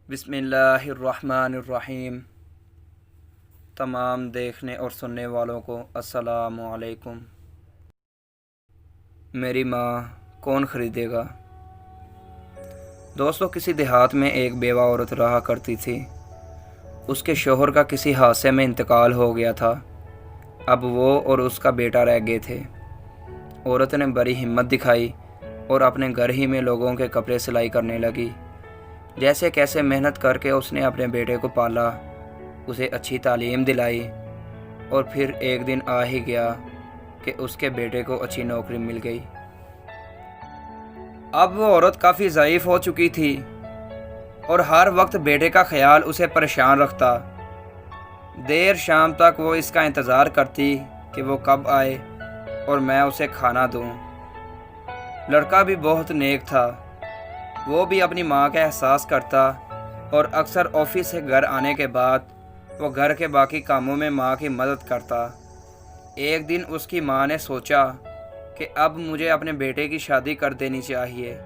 बिस्मिल्लाहिर्रहमानिर्रहीम। तमाम देखने और सुनने वालों को अस्सलामु अलैकुम। मेरी माँ कौन ख़रीदेगा। दोस्तों, किसी देहात में एक बेवा औरत रहा करती थी। उसके शोहर का किसी हादसे में इंतकाल हो गया था। अब वो और उसका बेटा रह गए थे। औरत ने बड़ी हिम्मत दिखाई और अपने घर ही में लोगों के कपड़े सिलाई करने लगी। जैसे कैसे मेहनत करके उसने अपने बेटे को पाला, उसे अच्छी तालीम दिलाई और फिर एक दिन आ ही गया कि उसके बेटे को अच्छी नौकरी मिल गई। अब वो औरत काफ़ी ज़ईफ़ हो चुकी थी और हर वक्त बेटे का ख्याल उसे परेशान रखता। देर शाम तक वो इसका इंतज़ार करती कि वो कब आए और मैं उसे खाना दूँ। लड़का भी बहुत नेक था। वो भी अपनी माँ का एहसास करता और अक्सर ऑफिस से घर आने के बाद वो घर के बाकी कामों में माँ की मदद करता। एक दिन उसकी माँ ने सोचा कि अब मुझे अपने बेटे की शादी कर देनी चाहिए।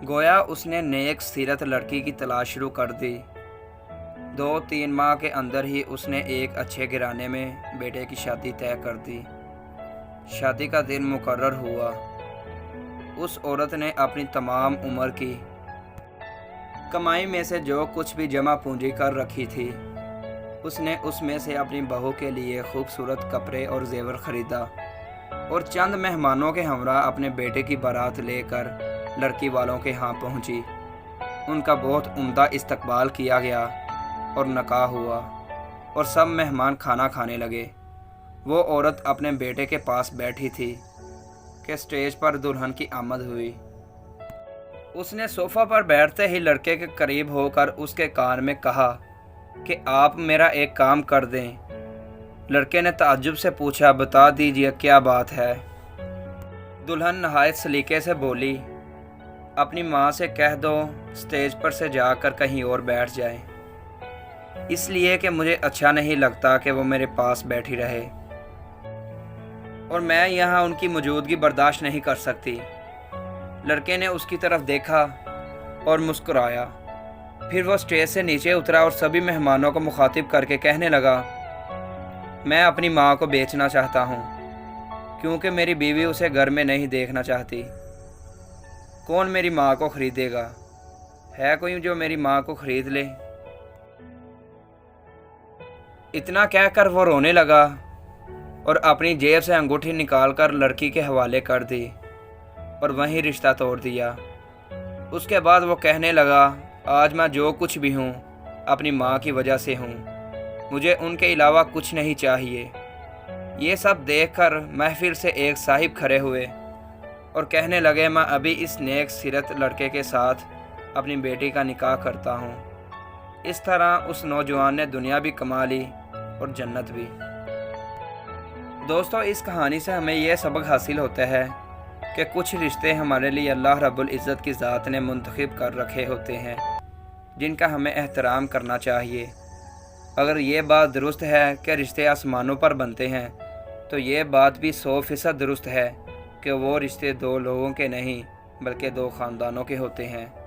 गोया उसने नेक सीरत लड़की की तलाश शुरू कर दी। 2-3 माह के अंदर ही उसने एक अच्छे घराने में बेटे की शादी तय कर दी। शादी का दिन मुकर्रर हुआ। उस औरत ने अपनी तमाम उम्र की कमाई में से जो कुछ भी जमा पूंजी कर रखी थी, उसने उसमें से अपनी बहू के लिए खूबसूरत कपड़े और जेवर खरीदा और चंद मेहमानों के हमरा अपने बेटे की बारात लेकर लड़की वालों के यहाँ पहुँची। उनका बहुत उम्दा इस्तकबाल किया गया और निकाह हुआ और सब मेहमान खाना खाने लगे। वो औरत अपने बेटे के पास बैठी थी कि स्टेज पर दुल्हन की आमद हुई। उसने सोफ़ा पर बैठते ही लड़के के करीब होकर उसके कान में कहा कि आप मेरा एक काम कर दें। लड़के ने ताज्जुब से पूछा, बता दीजिए क्या बात है। दुल्हन नहायत सलीके से बोली, अपनी माँ से कह दो स्टेज पर से जाकर कहीं और बैठ जाए, इसलिए कि मुझे अच्छा नहीं लगता कि वो मेरे पास बैठी रहे और मैं यहाँ उनकी मौजूदगी बर्दाश्त नहीं कर सकती। लड़के ने उसकी तरफ देखा और मुस्कुराया। फिर वो स्टेज से नीचे उतरा और सभी मेहमानों को मुखातिब करके कहने लगा, मैं अपनी माँ को बेचना चाहता हूँ क्योंकि मेरी बीवी उसे घर में नहीं देखना चाहती। कौन मेरी माँ को ख़रीदेगा? है कोई जो मेरी माँ को ख़रीद ले? इतना कहकर वो रोने लगा और अपनी जेब से अंगूठी निकालकर लड़की के हवाले कर दी और वहीं रिश्ता तोड़ दिया। उसके बाद वो कहने लगा, आज मैं जो कुछ भी हूँ अपनी माँ की वजह से हूँ, मुझे उनके अलावा कुछ नहीं चाहिए। ये सब देखकर महफिल से एक साहिब खड़े हुए और कहने लगे, मैं अभी इस नेक सीरत लड़के के साथ अपनी बेटी का निकाह करता हूँ। इस तरह उस नौजवान ने दुनिया भी कमा ली और जन्नत भी। दोस्तों, इस कहानी से हमें यह सबक हासिल होता है कि कुछ रिश्ते हमारे लिए अल्लाह रब्बुल इज़्ज़त की ज़ात ने मुंतखब कर रखे होते हैं, जिनका हमें एहतराम करना चाहिए। अगर ये बात दुरुस्त है कि रिश्ते आसमानों पर बनते हैं, तो ये बात भी 100% दुरुस्त है कि वो रिश्ते 2 लोगों के नहीं बल्कि 2 ख़ानदानों के होते हैं।